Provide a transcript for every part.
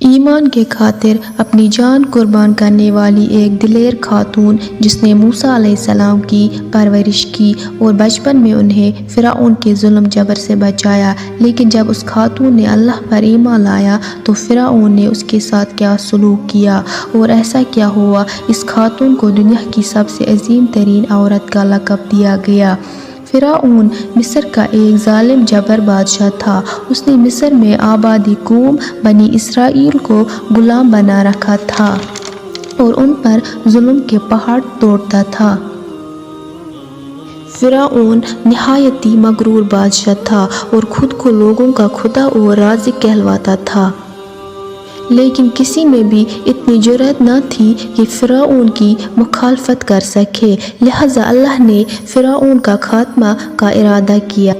ایمان کے خاطر اپنی جان قربان کرنے والی ایک دلیر خاتون جس نے موسیٰ علیہ السلام کی پرورش کی اور بچپن میں انہیں فرعون کے ظلم جبر سے بچایا، لیکن جب اس خاتون نے اللہ پر ایمان لایا تو فرعون نے اس کے ساتھ کیا سلوک کیا اور ایسا کیا ہوا۔ اس خاتون کو دنیا کی سب سے عظیم ترین عورت کا لقب دیا گیا۔ فرعون مصر کا ایک ظالم جبار بادشاہ تھا۔ اس نے مصر میں آبادی قوم بنی اسرائیل کو غلام بنا رکھا تھا اور ان پر ظلم کے پہاڑ توڑتا تھا۔ فرعون نہایتی مغرور بادشاہ تھا اور خود کو لوگوں کا خدا اور رازق کہلواتا تھا، لیکن کسی میں بھی اتنی جرأت نہ تھی کہ فرعون کی مخالفت کر سکے، لہٰذا اللہ نے فرعون کا خاتمہ کا ارادہ کیا۔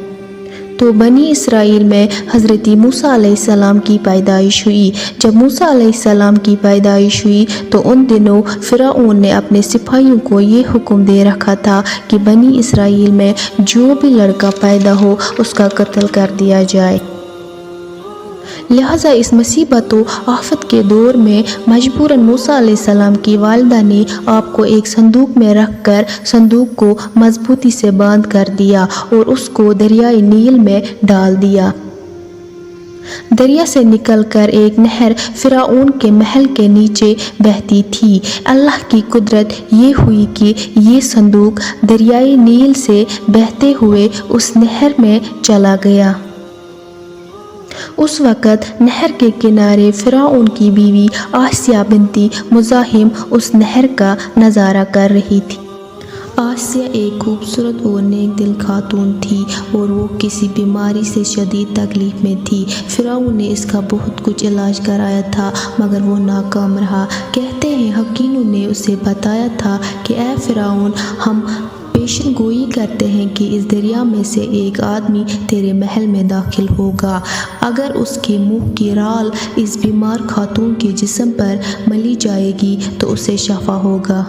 تو بنی اسرائیل میں حضرت موسیٰ علیہ السلام کی پیدائش ہوئی۔ جب موسیٰ علیہ السلام کی پیدائش ہوئی تو ان دنوں فرعون نے اپنے سپاہیوں کو یہ حکم دے رکھا تھا کہ بنی اسرائیل میں جو بھی لڑکا پیدا ہو اس کا قتل کر دیا جائے۔ لہٰذا اس مصیبت و آفت کے دور میں مجبوراً موسیٰ علیہ السلام کی والدہ نے آپ کو ایک صندوق میں رکھ کر صندوق کو مضبوطی سے باندھ کر دیا اور اس کو دریائے نیل میں ڈال دیا۔ دریا سے نکل کر ایک نہر فرعون کے محل کے نیچے بہتی تھی۔ اللہ کی قدرت یہ ہوئی کہ یہ صندوق دریائے نیل سے بہتے ہوئے اس نہر میں چلا گیا۔ اس وقت نہر کے کنارے فرعون کی بیوی آسیہ بنت مزاحم اس نہر کا نظارہ کر رہی تھی۔ آسیہ ایک خوبصورت اور نیک دل خاتون تھی اور وہ کسی بیماری سے شدید تکلیف میں تھی۔ فرعون نے اس کا بہت کچھ علاج کرایا تھا مگر وہ ناکام رہا۔ کہتے ہیں حکیموں نے اسے بتایا تھا کہ اے فرعون، ہم پیشن گوئی کرتے ہیں کہ اس دریا میں سے ایک آدمی تیرے محل میں داخل ہوگا، اگر اس کے منہ کی رال اس بیمار خاتون کے جسم پر ملی جائے گی تو اسے شفا ہوگا۔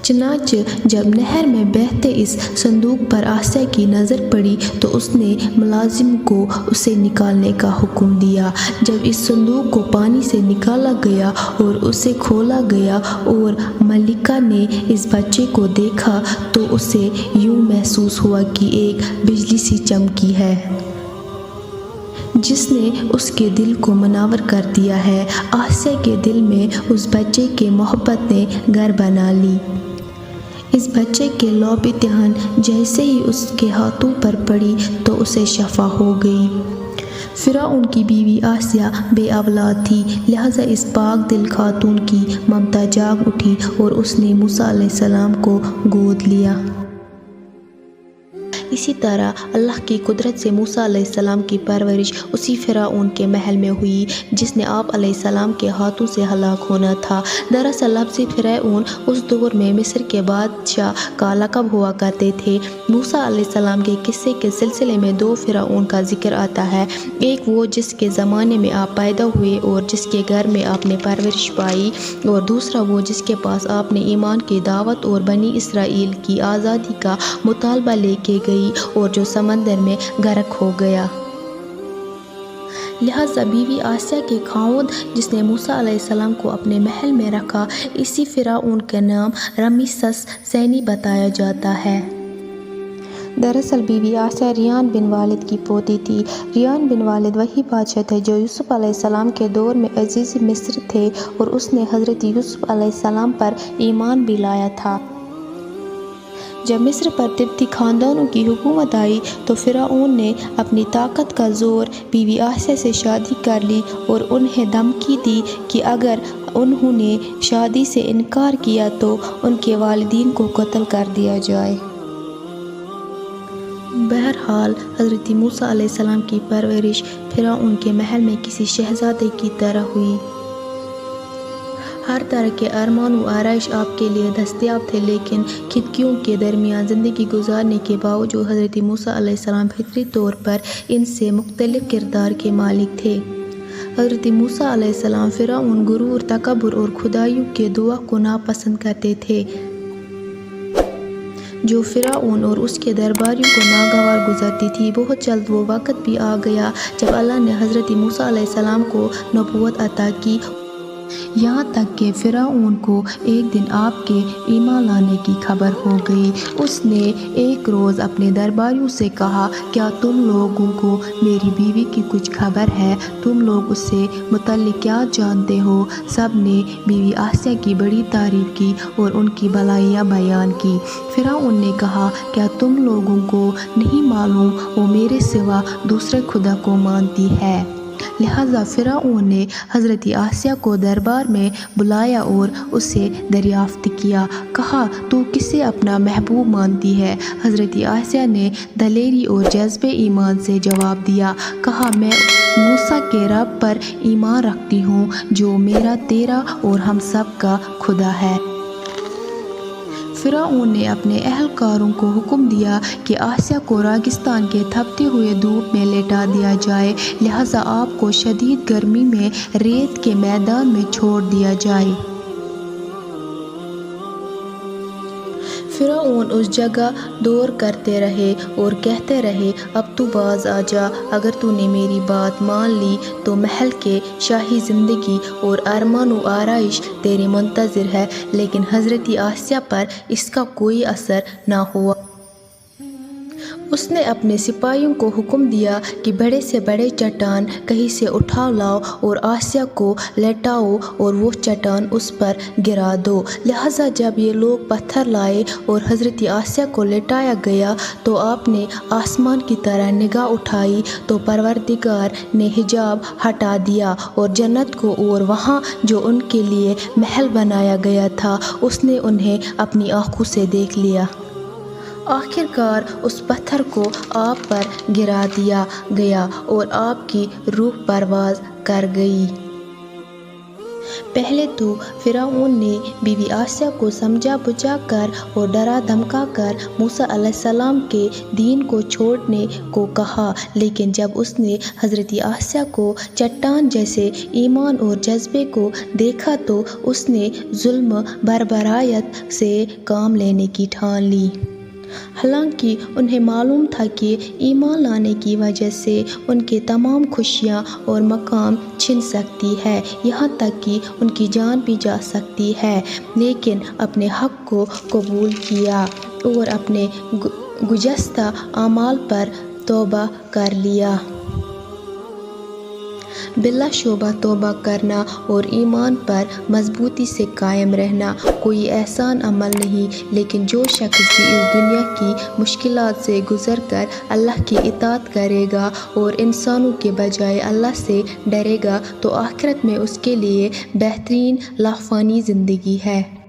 چنانچہ جب نہر میں بہتے اس صندوق پر آسیہ کی نظر پڑی تو اس نے ملازم کو اسے نکالنے کا حکم دیا۔ جب اس صندوق کو پانی سے نکالا گیا اور اسے کھولا گیا اور ملکہ نے اس بچے کو دیکھا تو اسے یوں محسوس ہوا کہ ایک بجلی سی چمکی ہے جس نے اس کے دل کو منور کر دیا ہے۔ آسیہ کے دل میں اس بچے کے محبت نے گھر بنا لی۔ اس بچے کے لعب دہن جیسے ہی اس کے ہاتھوں پر پڑی تو اسے شفا ہو گئی۔ فرعون کی بیوی آسیہ بے اولاد تھی، لہٰذا اس پاک دل خاتون کی ممتا جاگ اٹھی اور اس نے موسیٰ علیہ السلام کو گود لیا۔ اسی طرح اللہ کی قدرت سے موسیٰ علیہ السلام کی پرورش اسی فرعون کے محل میں ہوئی جس نے آپ علیہ السلام کے ہاتھوں سے ہلاک ہونا تھا۔ دراصل لفظ فرعون اس دور میں مصر کے بادشاہ کا لقب ہوا کرتے تھے۔ موسیٰ علیہ السلام کے قصے کے سلسلے میں دو فرعون کا ذکر آتا ہے، ایک وہ جس کے زمانے میں آپ پیدا ہوئے اور جس کے گھر میں آپ نے پرورش پائی، اور دوسرا وہ جس کے پاس آپ نے ایمان کی دعوت اور بنی اسرائیل کی آزادی کا مطالبہ لے کے گئی اور جو سمندر میں غرق ہو گیا۔ لہٰذا بیوی آسیہ کے خاوند جس نے موسیٰ علیہ السلام کو اپنے محل میں رکھا، اسی فرعون کا نام رمیسس ثانی بتایا جاتا ہے۔ دراصل بیوی آسیہ ریان بن والد کی پوتی تھی۔ ریان بن والد وہی بادشاہ تھے جو یوسف علیہ السلام کے دور میں عزیز مصر تھے اور اس نے حضرت یوسف علیہ السلام پر ایمان بھی لایا تھا۔ جب مصر پر تبتی خاندانوں کی حکومت آئی تو فرعون نے اپنی طاقت کا زور بیوی آسیہ سے شادی کر لی اور انہیں دھمکی دی کہ اگر انہوں نے شادی سے انکار کیا تو ان کے والدین کو قتل کر دیا جائے۔ بہرحال حضرت موسیٰ علیہ السلام کی پرورش فرعون کے محل میں کسی شہزادے کی طرح ہوئی۔ ہر طرح کے ارمان و آرائش آپ کے لیے دستیاب تھے، لیکن خطیوں کے درمیان زندگی گزارنے کے باوجود حضرت موسیٰ علیہ السلام فطری طور پر ان سے مختلف کردار کے مالک تھے۔ حضرت موسیٰ علیہ السلام فرعون، غرور، تکبر اور خدائیوں کے دعا کو ناپسند کرتے تھے۔ جو فرعون اور اس کے درباریوں کو ناگوار گزرتی تھی۔ بہت جلد وہ وقت بھی آ گیا جب اللہ نے حضرت موسیٰ علیہ السلام کو نبوت عطا کی، یہاں تک کہ فرعون کو ایک دن آپ کے ایمان لانے کی خبر ہو گئی۔ اس نے ایک روز اپنے درباریوں سے کہا، کیا تم لوگوں کو میری بیوی کی کچھ خبر ہے؟ تم لوگ اس سے متعلق کیا جانتے ہو؟ سب نے بیوی آسیہ کی بڑی تعریف کی اور ان کی بھلائیاں بیان کی۔ فرعون نے کہا، کیا تم لوگوں کو نہیں معلوم وہ میرے سوا دوسرے خدا کو مانتی ہے؟ لہٰذا فرعون نے حضرت آسیہ کو دربار میں بلایا اور اس سے دریافت کیا، کہا، تو کسے اپنا محبوب مانتی ہے؟ حضرت آسیہ نے دلیری اور جذبِ ایمان سے جواب دیا، کہا، میں موسیٰ کے رب پر ایمان رکھتی ہوں جو میرا، تیرا اور ہم سب کا خدا ہے۔ فرعون نے اپنے اہلکاروں کو حکم دیا کہ آسیہ کو ریگستان کے تپتی ہوئے دھوپ میں لٹا دیا جائے، لہٰذا آپ کو شدید گرمی میں ریت کے میدان میں چھوڑ دیا جائے۔ فرعون اس جگہ دور کرتے رہے اور کہتے رہے، اب تو باز آ جا، اگر تو نے میری بات مان لی تو محل کے شاہی زندگی اور ارمان و آرائش تیرے منتظر ہے۔ لیکن حضرت آسیہ پر اس کا کوئی اثر نہ ہوا۔ اس نے اپنے سپاہیوں کو حکم دیا کہ بڑے سے بڑے چٹان کہیں سے اٹھا لاؤ اور آسیہ کو لٹاؤ اور وہ چٹان اس پر گرا دو۔ لہٰذا جب یہ لوگ پتھر لائے اور حضرت آسیہ کو لٹایا گیا تو آپ نے آسمان کی طرح نگاہ اٹھائی تو پروردگار نے حجاب ہٹا دیا اور جنت کو اور وہاں جو ان کے لیے محل بنایا گیا تھا اس نے انہیں اپنی آنکھوں سے دیکھ لیا۔ آخر کار اس پتھر کو آپ پر گرا دیا گیا اور آپ کی روح پرواز کر گئی۔ پہلے تو فرعون نے بیوی آسیہ کو سمجھا بجھا کر اور ڈرا دھمکا کر موسیٰ علیہ السلام کے دین کو چھوڑنے کو کہا، لیکن جب اس نے حضرت آسیہ کو چٹان جیسے ایمان اور جذبے کو دیکھا تو اس نے ظلم بربریت سے کام لینے کی ٹھان لی۔ حالانکہ انہیں معلوم تھا کہ ایمان لانے کی وجہ سے ان کے تمام خوشیاں اور مقام چھن سکتی ہے، یہاں تک کہ ان کی جان بھی جا سکتی ہے، لیکن اپنے حق کو قبول کیا اور اپنے گزشتہ اعمال پر توبہ کر لیا۔ بلا شبہ توبہ کرنا اور ایمان پر مضبوطی سے قائم رہنا کوئی آسان عمل نہیں، لیکن جو شخص بھی اس دنیا کی مشکلات سے گزر کر اللہ کی اطاعت کرے گا اور انسانوں کے بجائے اللہ سے ڈرے گا تو آخرت میں اس کے لیے بہترین لا فانی زندگی ہے۔